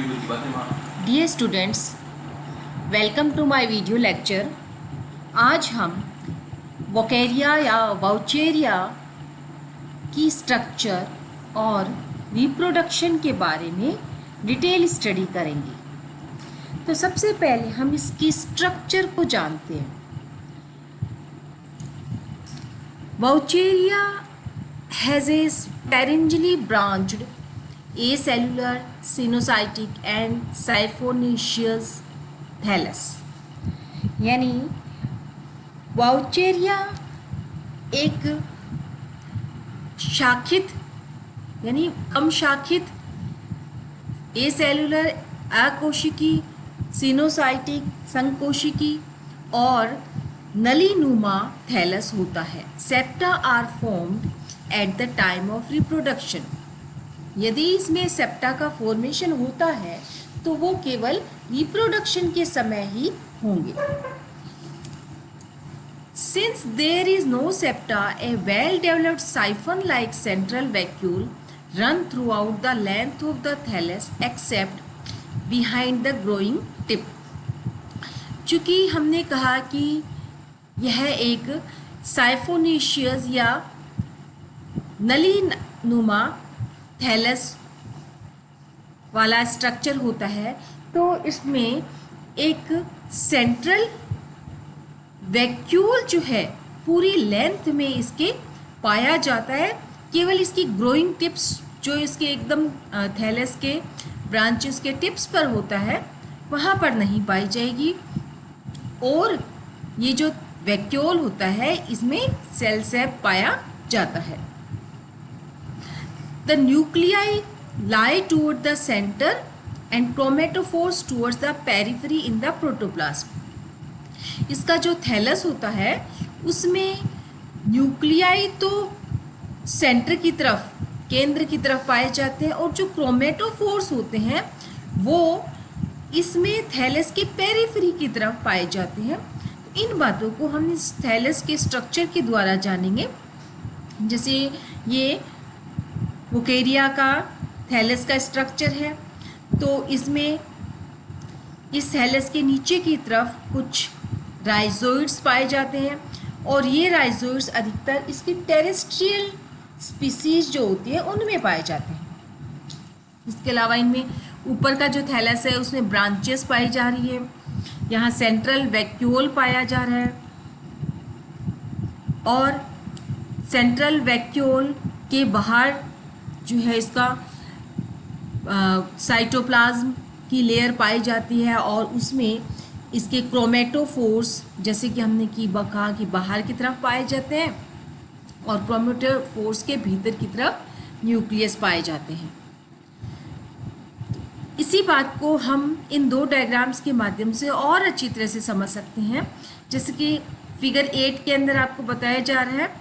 Dear students, welcome to my video lecture. आज हम वोकेरिया या वाउचेरिया की स्ट्रक्चर और रिप्रोडक्शन के बारे में डिटेल स्टडी करेंगे। तो सबसे पहले हम इसकी स्ट्रक्चर को जानते हैं। Vaucheria has a sparingly branched acellular, sinusoइडिक एंड साइफोनीशियस थैलस। यानी वाउचेरिया एक शाखित यानी कम शाखित एसेलुलर अकोशिकी, सिनोसाइटिक संकोशिकी और नलीनुमा थैलस होता है। Septa are formed at the time of reproduction. यदि इसमें सेप्टा का फॉर्मेशन होता है तो वो केवल रिप्रोडक्शन के समय ही होंगे। Since there is no septa, a well developed siphon like central vacuole run throughout the length of the thallus except behind the growing tip. चूँकि हमने कहा कि यह एक साइफोनीशियस या नलीनुमा थैलस वाला स्ट्रक्चर होता है, तो इसमें एक सेंट्रल वैक्यूल जो है पूरी लेंथ में इसके पाया जाता है। केवल इसकी ग्रोइंग टिप्स जो इसके एकदम थैलस के ब्रांचेस के टिप्स पर होता है वहाँ पर नहीं पाई जाएगी। और ये जो वैक्यूल होता है इसमें सेल सेप पाया जाता है। The nuclei lie toward the center and chromatophores towards the periphery in the protoplasm. इसका जो थैलस होता है उसमें न्यूक्लियाई तो सेंटर की तरफ, केंद्र की तरफ पाए जाते हैं, और जो क्रोमेटोफोर्स होते हैं वो इसमें थैलस के पेरिफेरी की तरफ पाए जाते हैं। इन बातों को हम इस थैलस के स्ट्रक्चर के द्वारा जानेंगे। जैसे ये वोकेरिया का थैलस का स्ट्रक्चर है, तो इसमें इस थैलस के नीचे की तरफ कुछ राइजोइड्स पाए जाते हैं, और ये राइजोइड्स अधिकतर इसकी टेरेस्ट्रियल स्पीसीज जो होती है उनमें पाए जाते हैं। इसके अलावा इनमें ऊपर का जो थैलस है उसमें ब्रांचेस पाई जा रही है। यहाँ सेंट्रल वैक्यूल पाया जा रहा है, और सेंट्रल वैक्यूल के बाहर जो है इसका साइटोप्लाज्म की लेयर पाई जाती है, और उसमें इसके क्रोमेटोफोर्स जैसे कि हमने कहा कि बाहर की तरफ पाए जाते हैं, और क्रोमेटोफोर्स के भीतर की तरफ न्यूक्लियस पाए जाते हैं। इसी बात को हम इन दो डायग्राम्स के माध्यम से और अच्छी तरह से समझ सकते हैं। जैसे कि फिगर 8 के अंदर आपको बताया जा रहा है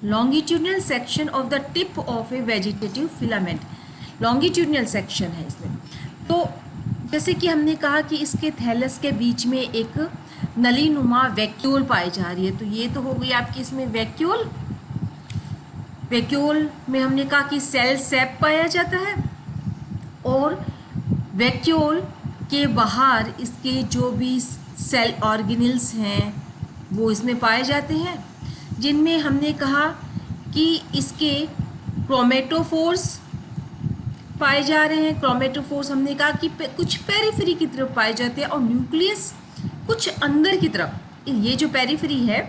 longitudinal section of the tip of A vegetative filament. Longitudinal section है इसमें। तो जैसे कि हमने कहा कि इसके थैलस के बीच में एक नलीनुमा वैक्यूल पाई जा रही है, तो ये तो हो गई आपकी इसमें वैक्यूल। वैक्यूल में हमने कहा कि सेल सेप पाया जाता है, और वैक्यूल के बाहर इसके जो भी सेल ऑर्गेनेल्स हैं वो इसमें पाए जाते हैं, जिनमें हमने कहा कि इसके क्रोमेटोफोर्स पाए जा रहे हैं। क्रोमेटोफोर्स हमने कहा कि कुछ पेरिफेरी की तरफ पाए जाते हैं, और न्यूक्लियस कुछ अंदर की तरफ। ये जो पेरिफेरी है,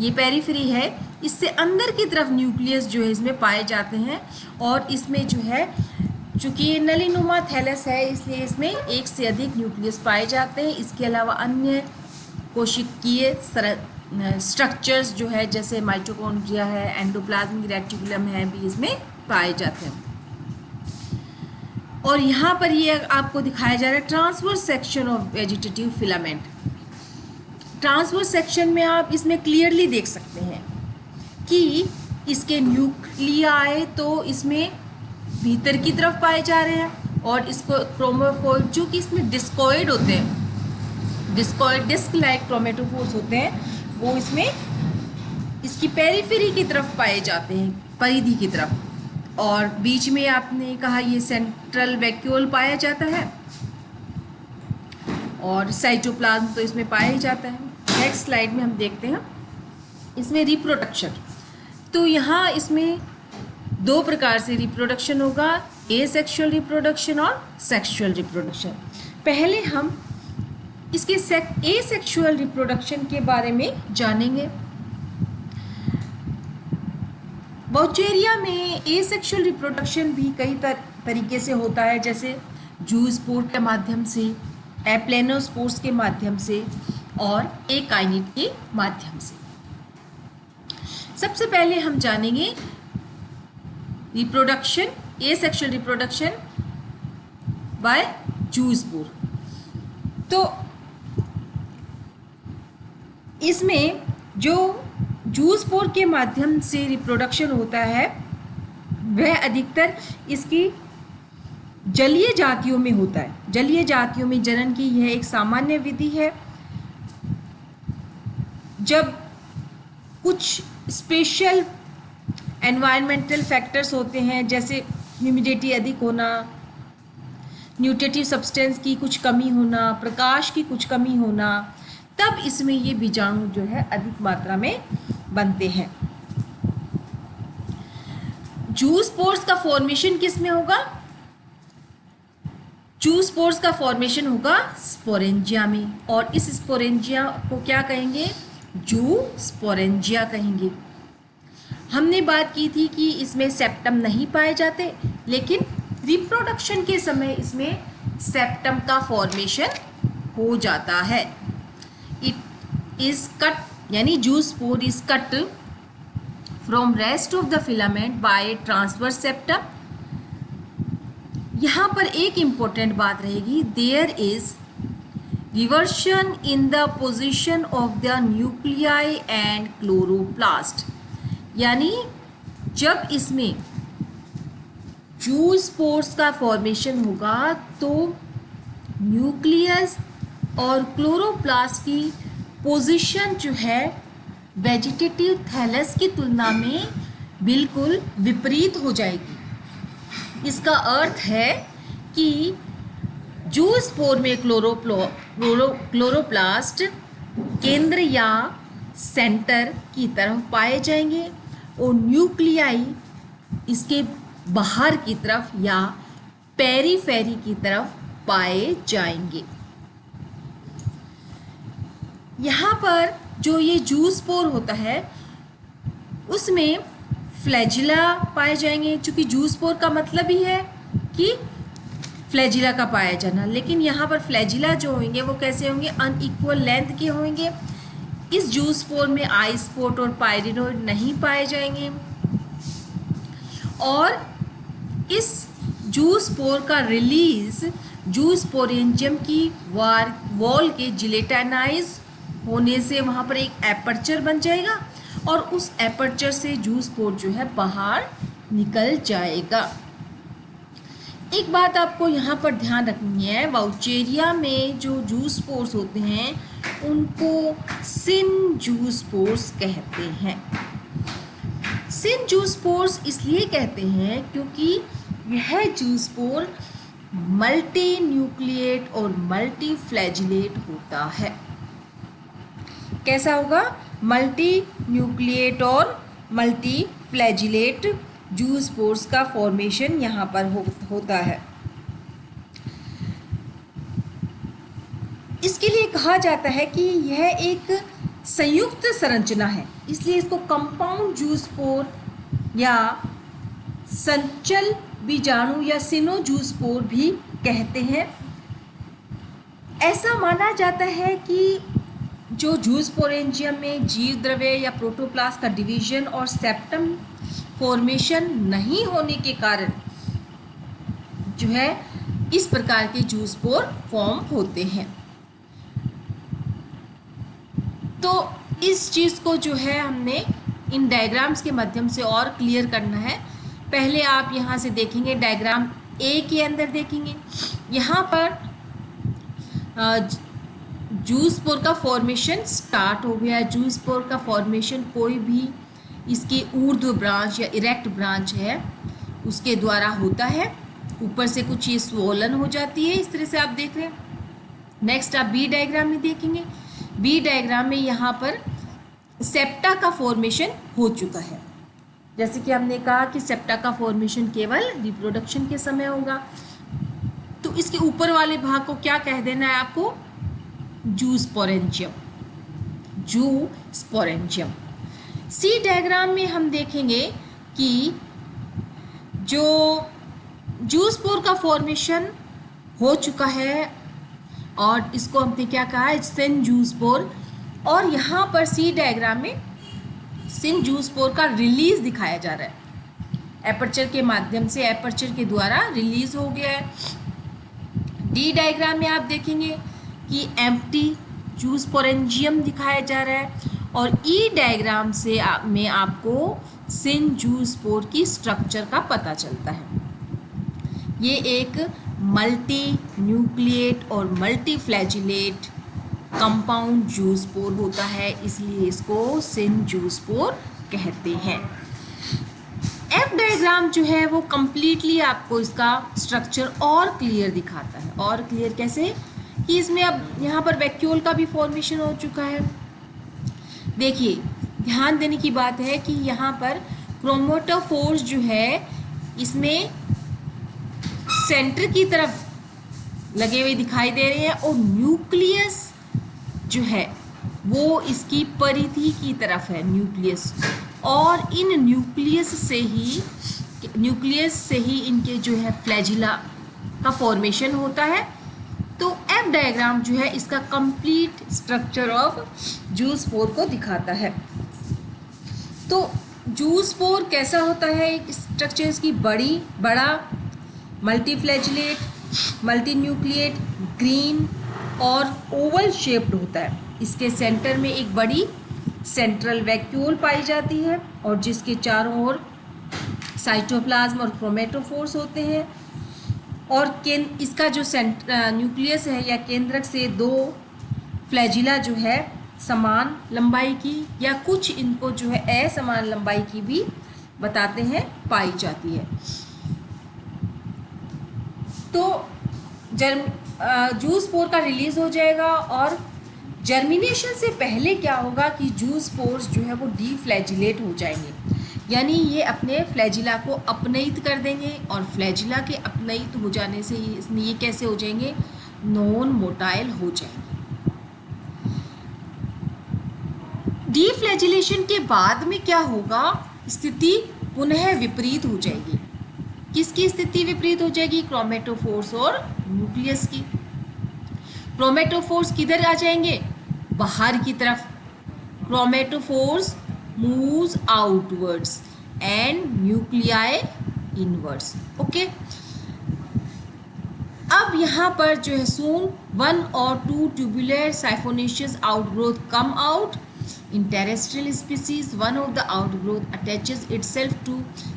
ये पेरिफेरी है, इससे अंदर की तरफ न्यूक्लियस जो है इसमें पाए जाते हैं। और इसमें जो है चूँकि ये नलीनुमा थैलस है इसलिए इसमें एक से अधिक न्यूक्लियस पाए जाते हैं। इसके अलावा अन्य कोशिकीय स्ट्रक्चर्स जो है जैसे माइटोकॉन्ड्रिया है, एंडोप्लाज्मिक रेटिकुलम है, भी इसमें पाए जाते हैं। और यहाँ पर ये आपको दिखाया जा रहा है transverse section of vegetative filament. Transverse section में आप इसमें क्लियरली देख सकते हैं कि इसके न्यूक्लियाई तो इसमें भीतर की तरफ पाए जा रहे हैं, और इसको क्रोमोफोर जो कि इसमें डिस्कॉइड होते हैं, डिस्कॉइड डिस्क लाइक क्रोमेटोफोर्स होते हैं, वो इसमें इसकी पेरिफेरी की तरफ पाए जाते हैं, परिधि की तरफ। और बीच में आपने कहा ये सेंट्रल वैक्यूल पाया जाता है और साइटोप्लाज्म तो इसमें पाया ही जाता है। नेक्स्ट स्लाइड में हम देखते हैं इसमें रिप्रोडक्शन। तो यहाँ इसमें दो प्रकार से रिप्रोडक्शन होगा, एसेक्सुअल रिप्रोडक्शन और सेक्सुअल रिप्रोडक्शन। पहले हम इसके एसेक्सुअल रिप्रोडक्शन के बारे में जानेंगे। वाउचेरिया में एसेक्सुअल रिप्रोडक्शन भी कई तरीके से होता है, जैसे जूस्पोर के माध्यम से, एप्लेनोस्पोर्स के माध्यम से और एकाइनिड के माध्यम से। सबसे पहले हम जानेंगे reproduction, asexual reproduction by zoospore. तो इसमें जो जूस्पोर के माध्यम से रिप्रोडक्शन होता है वह अधिकतर इसकी जलीय जातियों में होता है। जलीय जातियों में जनन की यह एक सामान्य विधि है। जब कुछ स्पेशल एनवायरमेंटल फैक्टर्स होते हैं, जैसे ह्यूमिडिटी अधिक होना, न्यूट्रिटिव सब्सटेंस की कुछ कमी होना, प्रकाश की कुछ कमी होना, तब इसमें ये बीजाणु जो है अधिक मात्रा में बनते हैं। जूस्पोर्स का फॉर्मेशन किस में होगा? जूस्पोर्स का फॉर्मेशन होगा स्पोरेंजिया में, और इस स्पोरेंजिया को क्या कहेंगे? जूस्पोरेंजिया कहेंगे। हमने बात की थी कि इसमें सेप्टम नहीं पाए जाते, लेकिन रिप्रोडक्शन के समय इसमें सेप्टम का फॉर्मेशन हो जाता है। इट इज कट, यानी zoospore is cut from rest of the filament by transverse septum. यहाँ पर एक इम्पोर्टेंट बात रहेगी, there is reversion in the position of the nuclei and chloroplast. यानी जब इसमें जूस्पोर्स का फॉर्मेशन होगा तो न्यूक्लियस और क्लोरोप्लास्ट की पोजीशन जो है वेजिटेटिव थैलस की तुलना में बिल्कुल विपरीत हो जाएगी। इसका अर्थ है कि जूस्पोर में क्लोरोप्लास्ट केंद्र या सेंटर की तरफ पाए जाएंगे और न्यूक्लियाई इसके बाहर की तरफ या पेरीफेरी की तरफ पाए जाएंगे। यहाँ पर जो ये जूस्पोर होता है उसमें फ्लैजिला पाए जाएंगे, क्योंकि जूस्पोर का मतलब ही है कि फ्लैजिला का पाया जाना, लेकिन यहाँ पर फ्लैजिला जो होंगे वो कैसे होंगे? अनइक्वल लेंथ के होंगे। इस जूस्पोर में आई स्पॉट और पायरिनोइड नहीं पाए जाएंगे, और इस जूस्पोर का रिलीज जूस्पोरेंजियम की वॉल के जिलेटिनाइज होने से वहाँ पर एक एपर्चर बन जाएगा और उस एपर्चर से जूस्पोर जो है बाहर निकल जाएगा। एक बात आपको यहाँ पर ध्यान रखनी है, वाउचेरिया में जो जूस्पोर्स होते हैं उनको सिन जूस्पोर्स कहते हैं। सिन जूस्पोर्स इसलिए कहते हैं क्योंकि यह जूस्पोर मल्टी न्यूक्लिएट और मल्टी फ्लैजिलेट होता है। कैसा होगा? मल्टी न्यूक्लिएट और मल्टी फ्लैजिलेट जूस्पोर्स का फॉर्मेशन यहाँ पर होता है। इसके लिए कहा जाता है कि यह एक संयुक्त संरचना है, इसलिए इसको कंपाउंड जूस्पोर या संचल बीजाणु या सिनोजूस्पोर भी कहते हैं। ऐसा माना जाता है कि जो जूस्पोरेंजियम में जीव द्रव्य या प्रोटोप्लास्ट का डिवीजन और सेप्टम फॉर्मेशन नहीं होने के कारण जो है इस प्रकार के जूस्पोर फॉर्म होते हैं। तो इस चीज़ को जो है हमने इन डायग्राम्स के माध्यम से और क्लियर करना है। पहले आप यहाँ से देखेंगे, डायग्राम ए के अंदर देखेंगे, यहाँ पर जूस्पोर का फॉर्मेशन स्टार्ट हो गया। जूस्पोर का फॉर्मेशन कोई भी इसकी ऊर्ध्व ब्रांच या इरेक्ट ब्रांच है उसके द्वारा होता है। ऊपर से कुछ ये स्वोलन हो जाती है, इस तरह से आप देख रहे हैं। नेक्स्ट आप बी डायग्राम में देखेंगे। बी डायग्राम में यहाँ पर सेप्टा का फॉर्मेशन हो चुका है। जैसे कि हमने कहा कि सेप्टा का फॉर्मेशन केवल रिप्रोडक्शन के समय होगा, तो इसके ऊपर वाले भाग को क्या कह देना है आपको? जूस्पोरेंजियम। जूस्पोरेंजियम। सी डायग्राम में हम देखेंगे कि जो जूस्पोर का फॉर्मेशन हो चुका है और इसको हमने क्या कहा है? सिनजूस्पोर। और यहाँ पर सी डायग्राम में सिनजूस्पोर का रिलीज दिखाया जा रहा है। एपर्चर के माध्यम से, एपर्चर के द्वारा रिलीज हो गया है। डी डायग्राम में आप देखेंगे कि एम्प्टी जूस्पोरेंजियम दिखाया जा रहा है। और ई डायग्राम से में आपको सिनजूस्पोर की स्ट्रक्चर का पता चलता है। ये एक मल्टी न्यूक्लिएट और मल्टी फ्लैजिलेट कंपाउंड जूस्पोर होता है, इसलिए इसको सिनजूस्पोर कहते हैं। एफ डायग्राम जो है वो कंप्लीटली आपको इसका स्ट्रक्चर और क्लियर दिखाता है। और क्लियर कैसे? कि इसमें अब यहाँ पर वैक्यूल का भी फॉर्मेशन हो चुका है। देखिए, ध्यान देने की बात है कि यहाँ पर क्रोमेटोफोर्स जो है इसमें सेंटर की तरफ लगे हुए दिखाई दे रहे हैं और न्यूक्लियस जो है वो इसकी परिधि की तरफ है, न्यूक्लियस। और इन न्यूक्लियस से ही इनके जो है फ्लैजिला का फॉर्मेशन होता है। तो एफ डायग्राम जो है इसका कंप्लीट स्ट्रक्चर ऑफ जूस्पोर को दिखाता है। तो जूस्पोर कैसा होता है? एक स्ट्रक्चर इसकी बड़ा multi flagellate, multi nucleate, green और ओवल शेप्ड होता है। इसके सेंटर में एक बड़ी सेंट्रल वैक्यूल पाई जाती है और जिसके चारों ओर साइटोप्लाज्म और क्रोमेटोफोर्स होते हैं। और इसका जो न्यूक्लियस है या केंद्रक से दो फ्लैजिला जो है समान लंबाई की या कुछ इनको जो है असमान लंबाई की भी बताते हैं पाई जाती है। तो जूस्पोर का रिलीज हो जाएगा और जर्मिनेशन से पहले क्या होगा कि जूस्पोर्स जो है वो डीफ्लैजिलेट हो जाएंगे, यानी ये अपने फ्लैजिला को अपनयित कर देंगे। और फ्लैजिला के अपनयित हो जाने से ये कैसे हो जाएंगे? नॉन मोटाइल हो जाएंगे। डीफ्लैजिलेशन के बाद में क्या होगा? स्थिति पुनः विपरीत हो जाएगी। किसकी स्थिति विपरीत हो जाएगी? क्रोमेटोफोर्स और न्यूक्लियस की। क्रोमेटोफोर्स किधर आ जाएंगे? बाहर की तरफ। Chromatophores moves outwards and nuclei inwards. Okay, अब यहाँ पर जो है सून 1 और 2 tubular siphonaceous outgrowth come out. In terrestrial species, one of the outgrowth attaches itself to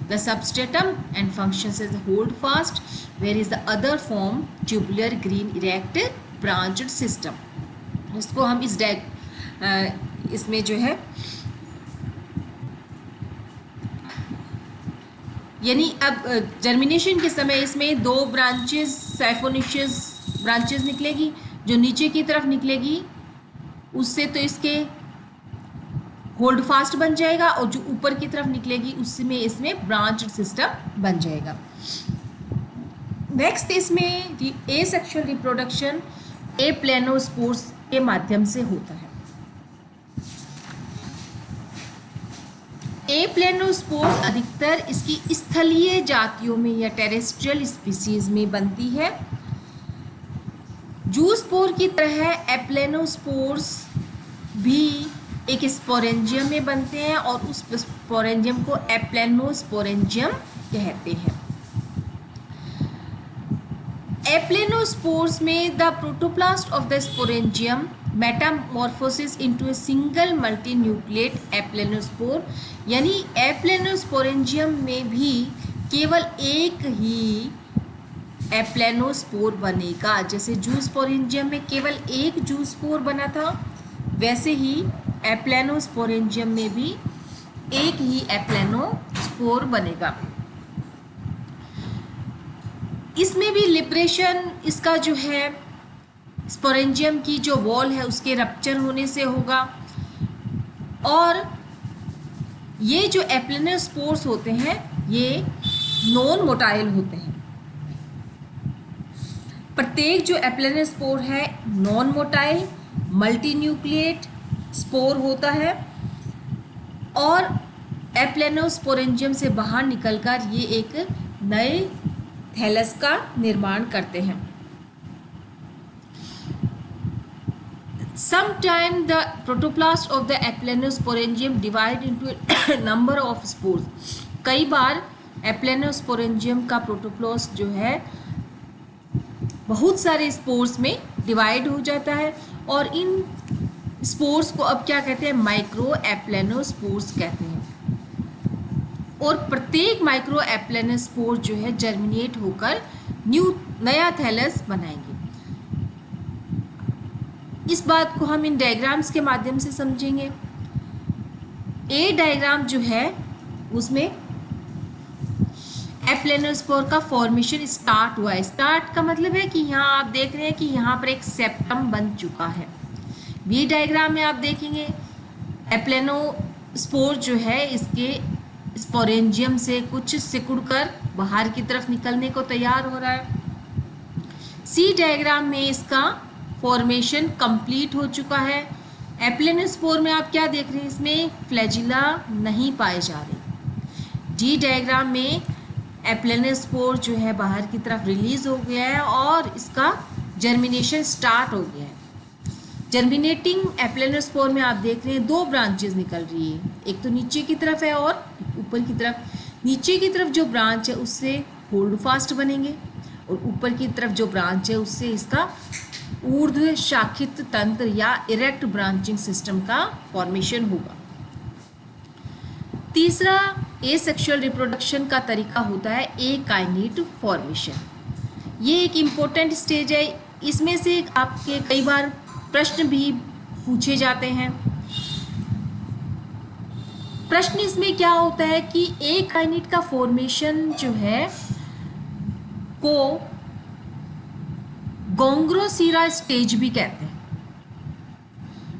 the substratum and functions as a holdfast, whereas the other form tubular green erect branched system. इसको हम इसमें जो है यानी अब germination के समय इसमें दो ब्रांचेस साइफोनेशियस ब्रांचेस निकलेगी, जो नीचे की तरफ निकलेगी उससे तो इसके होल्ड फास्ट बन जाएगा और जो ऊपर की तरफ निकलेगी उसमें इसमें ब्रांच सिस्टम बन जाएगा। नेक्स्ट इसमें एसेक्सुअल रिप्रोडक्शन एप्लेनोस्पोर्स के माध्यम से होता है। एप्लेनोस्पोर्स अधिकतर इसकी स्थलीय जातियों में या टेरेस्ट्रियल स्पीसीज में बनती है। जूस्पोर की तरह एप्लेनोस्पोर्स भी एक स्पोरेंजियम में बनते हैं और उस स्पोरेंजियम को एप्लेनोस्पोरेंजियम कहते हैं। एप्लेनोस्पोर्स में the protoplast of the sporangium metamorphosis into a single multinucleate aplanospore, यानी एप्लेनोस्पोरेंजियम में भी केवल एक ही एप्लेनोस्पोर बनेगा। जैसे जूस्पोरेंजियम में केवल एक जूस्पोर बना था, वैसे ही एप्लेनोस्पोरेंजियम में भी एक ही एप्लेनोस्पोर बनेगा। इसमें भी लिबरेशन इसका जो है स्पोरेंजियम की जो वॉल है उसके रप्चर होने से होगा। और ये जो एप्लेनोस्पोर्स होते हैं ये नॉन मोटाइल होते हैं। प्रत्येक जो एप्लेनोस्पोर है नॉन मोटाइल मल्टीन्यूक्लिएट स्पोर होता है और एप्लेनोस्पोरेंजियम से बाहर निकलकर ये एक नए थैलस का निर्माण करते हैं। Sometime the protoplast of the Aplanosporangium divide into a number of spores। कई बार एप्लेनोस्पोरेंजियम का प्रोटोप्लास्ट जो है बहुत सारे स्पोर्स में डिवाइड हो जाता है और इन स्पोर्स को अब क्या कहते हैं, माइक्रो एप्लेनोस्पोर्स कहते हैं। और प्रत्येक माइक्रो एप्लेनोस्पोर जो है जर्मिनेट होकर नया थैलस बनाएंगे। इस बात को हम इन डायग्राम्स के माध्यम से समझेंगे। ए डायग्राम जो है उसमें एप्लेनोस्पोर का फॉर्मेशन स्टार्ट हुआ है। स्टार्ट का मतलब है कि यहाँ आप देख रहे हैं कि यहाँ पर एक सेप्टम बन चुका है। बी डायग्राम में आप देखेंगे एप्लेनोस्पोर जो है इसके स्पोरेंजियम से कुछ सिकुड़कर बाहर की तरफ निकलने को तैयार हो रहा है। सी डायग्राम में इसका फॉर्मेशन कंप्लीट हो चुका है। एप्लेनोस्पोर में आप क्या देख रहे हैं, इसमें फ्लैजिला नहीं पाए जा रहे। डी डायग्राम में एप्लेनोस्पोर जो है बाहर की तरफ रिलीज हो गया है और इसका जर्मिनेशन स्टार्ट हो गया है। जर्मिनेटिंग एप्लेनोस्पोर में आप देख रहे हैं दो ब्रांचेस निकल रही है, एक तो नीचे की तरफ है और ऊपर की तरफ। नीचे की तरफ जो ब्रांच है उससे होल्ड फास्ट बनेंगे और ऊपर की तरफ जो ब्रांच है उससे इसका ऊर्ध्व शाखित तंत्र या इरेक्ट ब्रांचिंग सिस्टम का फॉर्मेशन होगा। तीसरा एसेक्सुअल रिप्रोडक्शन का तरीका होता है एकाइनेट फॉर्मेशन। ये एक इम्पोर्टेंट स्टेज है। इसमें से आपके कई बार प्रश्न भी पूछे जाते हैं। प्रश्न इसमें क्या होता है कि एकाइनेट का फॉर्मेशन जो है को गोंग्रोसीरा स्टेज भी कहते हैं।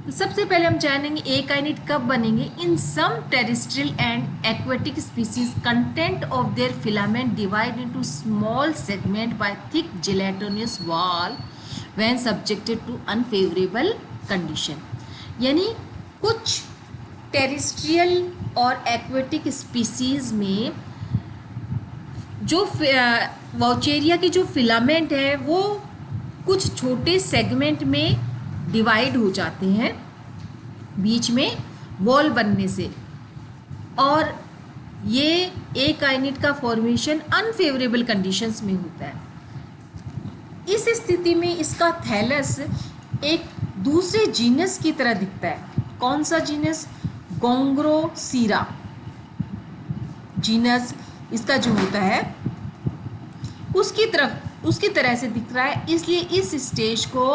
तो सबसे पहले हम जानेंगे एकाइनेट कब बनेंगे। In some terrestrial and aquatic species content of their filament divide into small segment by thick gelatinous wall when subjected to unfavourable condition. यानी कुछ टेरेस्ट्रियल और एक्वेटिक स्पीसीज में जो वाउचेरिया की जो फिलामेंट है वो कुछ छोटे सेगमेंट में डिवाइड हो जाते हैं बीच में वॉल बनने से, और ये एकाइनेट का फॉर्मेशन अनफेवरेबल कंडीशंस में होता है। इस स्थिति में इसका थैलस एक दूसरे जीनस की तरह दिखता है। कौन सा जीनस? गोंग्रोसीरा जीनस इसका जो होता है उसकी तरह से दिख रहा है, इसलिए इस स्टेज को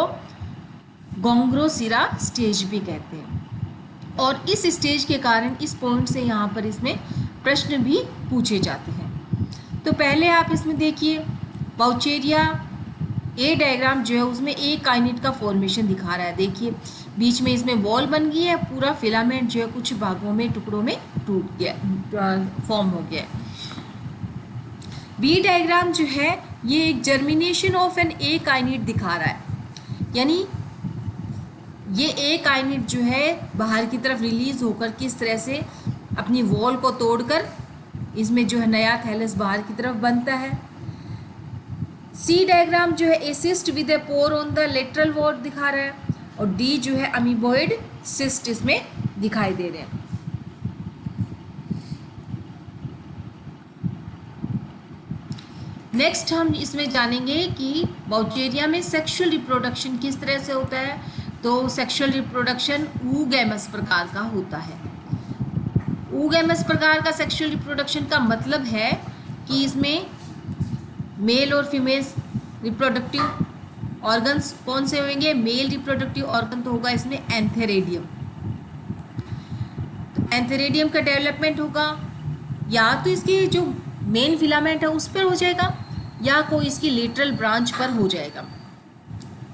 गोंग्रोसीरा स्टेज भी कहते हैं। और इस स्टेज के कारण इस पॉइंट से यहाँ पर इसमें प्रश्न भी पूछे जाते हैं। तो पहले आप इसमें देखिए वाउचेरिया ए डायग्राम जो है उसमें एकाइनेट का फॉर्मेशन दिखा रहा है। देखिए बीच में इसमें वॉल बन गई है, पूरा फिलामेंट जो है कुछ भागों में टुकड़ों में टूट गया, फॉर्म हो गया। बी डायग्राम जो है ये एक जर्मिनेशन ऑफ एन एकाइनेट दिखा रहा है, यानी ये एकाइनेट जो है बाहर की तरफ रिलीज होकर किस तरह से अपनी वॉल को तोड़कर इसमें जो है नया थैलस बाहर की तरफ बनता है। सी डायग्राम जो है a cyst with a pore on the lateral wall दिखा रहा है, और डी जो है अमीबॉइड सिस्ट इसमें दिखाई दे रहे हैं। नेक्स्ट हम इसमें जानेंगे कि वाउचेरिया में सेक्सुअल रिप्रोडक्शन किस तरह से होता है। तो सेक्सुअल रिप्रोडक्शन ऊगैमस प्रकार का होता है। ऊगैमस प्रकार का सेक्सुअल रिप्रोडक्शन का मतलब है कि इसमें मेल और फीमेल रिप्रोडक्टिव ऑर्गन्स कौन से होंगे? मेल रिप्रोडक्टिव ऑर्गन तो होगा इसमें एंथेरेडियम। तो एंथेरेडियम का डेवलपमेंट होगा, या तो इसके जो मेन फिलामेंट है उस पर हो जाएगा, या कोई इसकी लेटरल ब्रांच पर हो जाएगा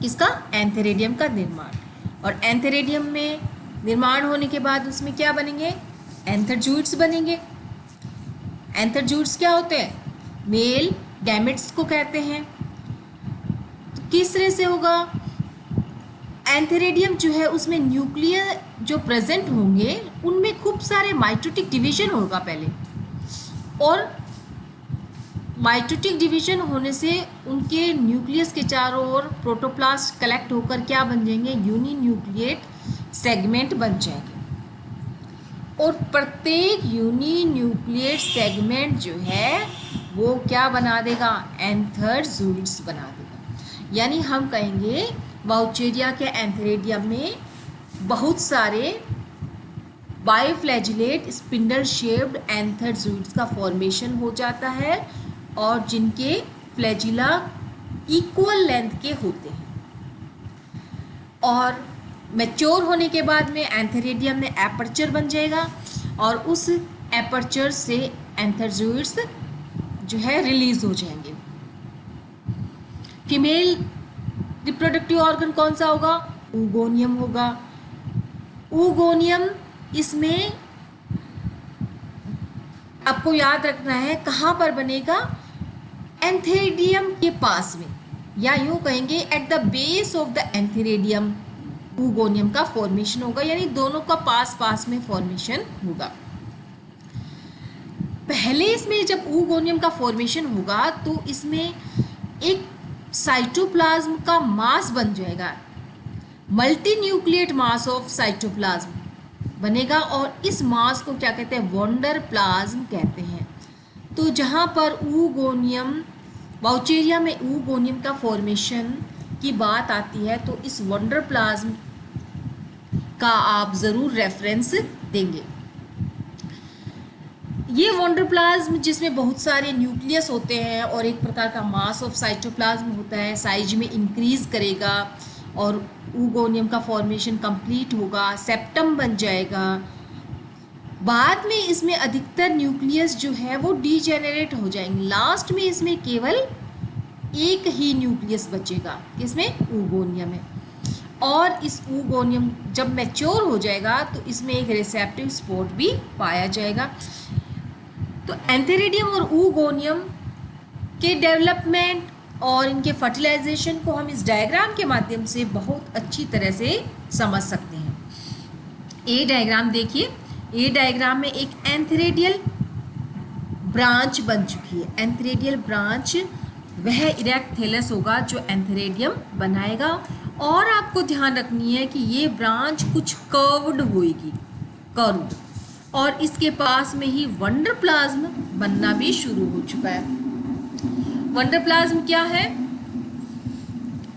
इसका एंथेरेडियम का निर्माण। और एंथेरेडियम में निर्माण होने के बाद उसमें क्या बनेंगे, एंथरजूइड्स बनेंगे। एंथरजूइड्स क्या होते हैं, मेल गैमेट्स को कहते हैं। तो किस तरह से होगा, एंथेरेडियम जो है उसमें न्यूक्लियर जो प्रेजेंट होंगे उनमें खूब सारे माइटोटिक डिवीजन होगा पहले, और माइटोटिक डिवीजन होने से उनके न्यूक्लियस के चारों ओर प्रोटोप्लास्ट कलेक्ट होकर क्या बन जाएंगे, यूनिन्यूक्लिएट सेगमेंट बन जाएंगे। और प्रत्येक यूनिन्यूक्लिएट सेगमेंट जो है वो क्या बना देगा, एंथरजूइड्स बना देगा। यानी हम कहेंगे वाउचेरिया के एंथेरेडियम में बहुत सारे बायोफ्लैजिलेट स्पिंडल शेप्ड एंथरजूइड्स का फॉर्मेशन हो जाता है, और जिनके फ्लैजिला इक्वल लेंथ के होते हैं। और मैच्योर होने के बाद में एंथेरेडियम में एपर्चर बन जाएगा, और उस एपर्चर से एंथरजूइड्स जो है रिलीज हो जाएंगे। फीमेल रिप्रोडक्टिव ऑर्गन कौन सा होगा, oogonia होगा। oogonia इसमें आपको याद रखना है कहाँ पर बनेगा, एंथेरेडियम के पास में, या यूं कहेंगे at the base of the antheridium oogonia का फॉर्मेशन होगा, यानी दोनों का पास पास में फॉर्मेशन होगा। पहले इसमें जब oogonia का फॉर्मेशन होगा तो इसमें एक साइटोप्लाज्म का मास बन जाएगा, multi nucleate mass of cytoplasm बनेगा, और इस मास को क्या कहते हैं, वॉन्डर प्लाज्म कहते हैं। तो जहाँ पर oogonia, वाउचेरिया में oogonia का फॉर्मेशन की बात आती है तो इस वॉन्डर प्लाज्म का आप ज़रूर रेफरेंस देंगे। ये वॉन्डर प्लाज्म जिसमें बहुत सारे न्यूक्लियस होते हैं और एक प्रकार का मास ऑफ साइटोप्लाज्म होता है, साइज में इंक्रीज करेगा और oogonia का फॉर्मेशन कंप्लीट होगा, सेप्टम बन जाएगा। बाद में इसमें अधिकतर न्यूक्लियस जो है वो डीजेनरेट हो जाएंगे, लास्ट में इसमें केवल एक ही न्यूक्लियस बचेगा, इसमें oogonia में। और इस oogonia जब मैच्योर हो जाएगा तो इसमें एक रिसेप्टिव स्पॉट भी पाया जाएगा। तो एंथेरेडियम और oogonia के डेवलपमेंट और इनके फर्टिलाइजेशन को हम इस डायग्राम के माध्यम से बहुत अच्छी तरह से समझ सकते हैं। ए डायग्राम देखिए, ए डायग्राम में एक एंथेरेडियल ब्रांच बन चुकी है। एंथेरेडियल ब्रांच वह इरेक्ट थैलस होगा जो एंथेरेडियम बनाएगा, और आपको ध्यान रखनी है कि ये ब्रांच कुछ कर्व्ड होएगी, कर्व्ड, और इसके पास में ही वंडर प्लाज्म बनना भी शुरू हो चुका है। वंडर प्लाज्म क्या है,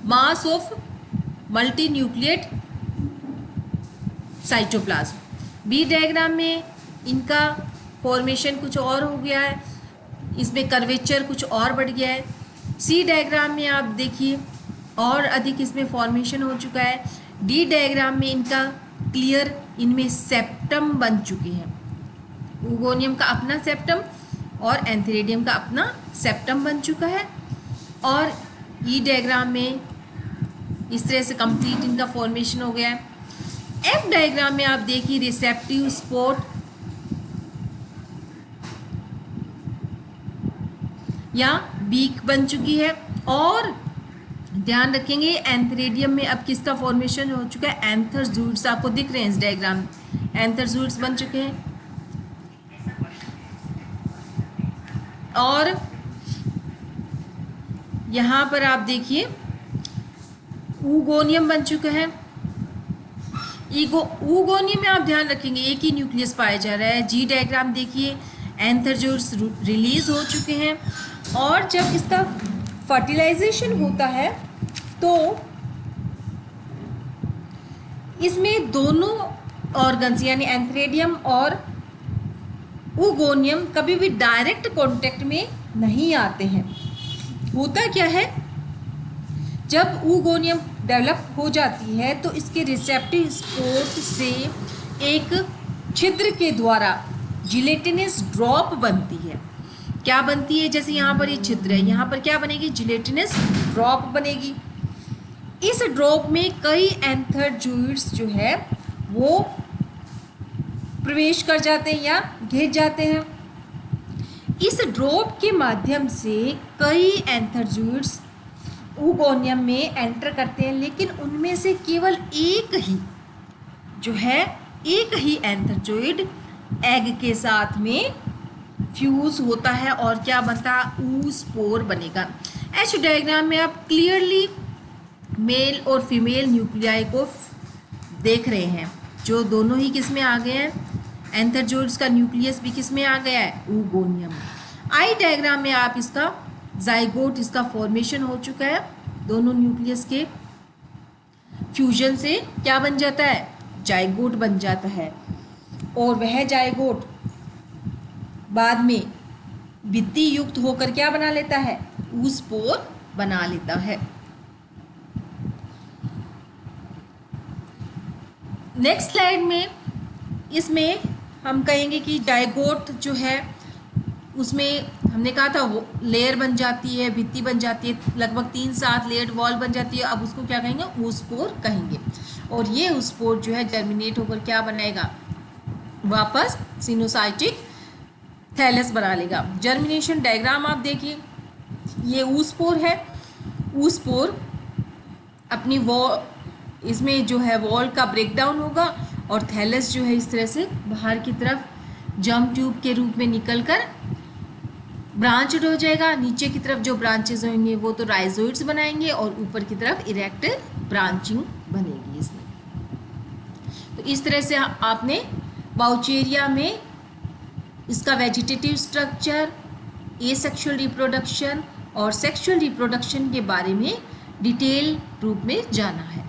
mass of multi nucleate cytoplasm. B diagram में इनका फॉर्मेशन कुछ और हो गया है, इसमें कर्वेचर कुछ और बढ़ गया है। सी डायग्राम में आप देखिए और अधिक इसमें फॉर्मेशन हो चुका है। डी डायग्राम में इनका क्लियर, इनमें सेप्टम बन चुके हैं, oogonia का अपना सेप्टम और एंथेरेडियम का अपना सेप्टम बन चुका है। और ई डायग्राम में इस तरह से कंप्लीट इनका फॉर्मेशन हो गया है। एफ डायग्राम में आप देखिए रिसेप्टिव स्पॉट या बीक बन चुकी है, और ध्यान रखेंगे एंथेरेडियम में अब किसका फॉर्मेशन हो चुका है, एंथरजूइड्स आपको दिख रहे हैं इस डायग्राम में, एंथरजूइड्स बन चुके हैं। और यहाँ पर आप देखिए oogonia बन चुका है। oogonia में आप ध्यान रखेंगे एक ही न्यूक्लियस पाया जा रहा है। जी डायग्राम देखिए, एंथरजूइड्स रिलीज हो चुके हैं, और जब इसका फर्टिलाइजेशन होता है तो इसमें दोनों ऑर्गन्स यानी एंथेरेडियम और oogonia कभी भी डायरेक्ट कांटेक्ट में नहीं आते हैं। होता क्या है, जब oogonia डेवलप हो जाती है तो इसके रिसेप्टिव स्पोर्ट से एक छिद्र के द्वारा जिलेटिनस ड्रॉप बनती है। क्या बनती है, जैसे यहाँ पर ये छिद्र है, यहाँ पर क्या बनेगी, जिलेटिनस ड्रॉप बनेगी। इस ड्रॉप में कई एंथरजोइड्स जो है वो प्रवेश कर जाते हैं या घिर जाते हैं। इस ड्रॉप के माध्यम से कई एंथरजोइड्स oogonia में एंटर करते हैं, लेकिन उनमें से केवल एक ही एंथरजोइड एग के साथ में फ्यूज होता है और क्या बनता है, oospore बनेगा। ऐसे डायग्राम में आप क्लियरली मेल और फीमेल न्यूक्लियाई को देख रहे हैं, जो दोनों ही किस में आ गए हैं, एंथरजोइड्स का न्यूक्लियस भी किस में आ गया है, oogonia में। आई डायग्राम में आप इसका जाइगोट, इसका फॉर्मेशन हो चुका है, दोनों न्यूक्लियस के फ्यूजन से क्या बन जाता है, जाइगोट बन जाता है। और वह जाइगोट बाद में भित्ति युक्त होकर क्या बना लेता है, oospore बना लेता है। नेक्स्ट स्लाइड में इसमें हम कहेंगे कि जाइगोट जो है उसमें हमने कहा था वो लेयर बन जाती है, भित्ति बन जाती है, लगभग 3-7 लेयर्ड वॉल बन जाती है। अब उसको क्या कहेंगे, oospore कहेंगे। और ये oospore जो है जर्मिनेट होकर क्या बनाएगा, वापस सिनोसाइटिक थैलस बना लेगा। जर्मिनेशन डायग्राम आप देखिए, ये oospore है। oospore अपनी इसमें जो है वॉल का ब्रेकडाउन होगा और थैलस जो है इस तरह से बाहर की तरफ जर्म ट्यूब के रूप में निकलकर ब्रांचड हो जाएगा। नीचे की तरफ जो ब्रांचेस होंगे वो तो राइजोइड्स बनाएंगे और ऊपर की तरफ इरेक्ट ब्रांचिंग बनेगी इसमें। तो इस तरह से आपने बाउचेरिया में इसका वेजिटेटिव स्ट्रक्चर, एसेक्सुअल रिप्रोडक्शन और सेक्सुअल रिप्रोडक्शन के बारे में डिटेल रूप में जाना है।